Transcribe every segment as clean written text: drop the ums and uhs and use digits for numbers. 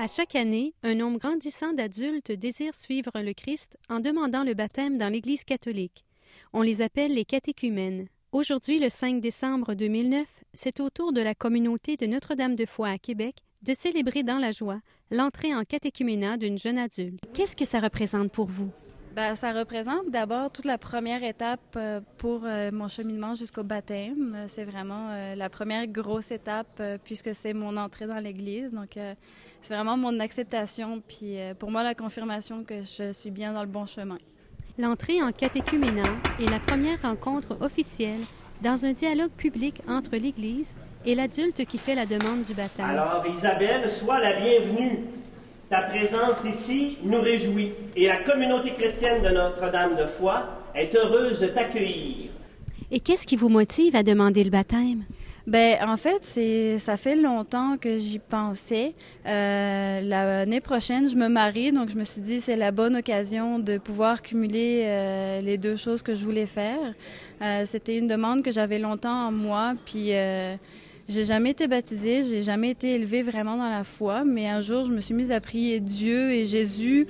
À chaque année, un nombre grandissant d'adultes désirent suivre le Christ en demandant le baptême dans l'Église catholique. On les appelle les catéchumènes. Aujourd'hui, le 5 décembre 2009, c'est au tour de la communauté de Notre-Dame-de-Foix à Québec de célébrer dans la joie l'entrée en catéchuménat d'une jeune adulte. Qu'est-ce que ça représente pour vous? Ça représente d'abord toute la première étape pour mon cheminement jusqu'au baptême. C'est vraiment la première grosse étape puisque c'est mon entrée dans l'Église. Donc, c'est vraiment mon acceptation, puis pour moi, la confirmation que je suis bien dans le bon chemin. L'entrée en catéchuménat est la première rencontre officielle dans un dialogue public entre l'Église et l'adulte qui fait la demande du baptême. Alors, Isabelle, sois la bienvenue. Ta présence ici nous réjouit et la communauté chrétienne de Notre-Dame-de-Foix est heureuse de t'accueillir. Et qu'est-ce qui vous motive à demander le baptême? En fait, ça fait longtemps que j'y pensais. L'année prochaine, je me marie, donc je me suis dit c'est la bonne occasion de pouvoir cumuler les deux choses que je voulais faire. C'était une demande que j'avais longtemps en moi, puis j'ai jamais été baptisée, j'ai jamais été élevée vraiment dans la foi, mais un jour, je me suis mise à prier Dieu et Jésus.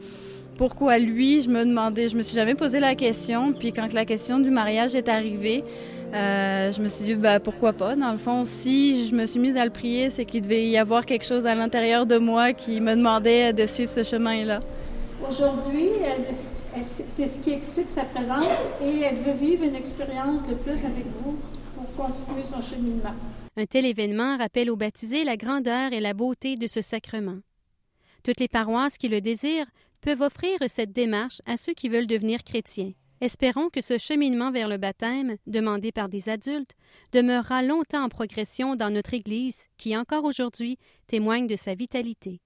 Pourquoi lui? Je me suis jamais posé la question, puis quand la question du mariage est arrivée, je me suis dit, pourquoi pas? Dans le fond, si je me suis mise à le prier, c'est qu'il devait y avoir quelque chose à l'intérieur de moi qui me demandait de suivre ce chemin-là. Aujourd'hui, c'est ce qui explique sa présence et elle veut vivre une expérience de plus avec vous pour continuer son cheminement. Un tel événement rappelle aux baptisés la grandeur et la beauté de ce sacrement. Toutes les paroisses qui le désirent peuvent offrir cette démarche à ceux qui veulent devenir chrétiens. Espérons que ce cheminement vers le baptême, demandé par des adultes, demeurera longtemps en progression dans notre Église qui, encore aujourd'hui, témoigne de sa vitalité.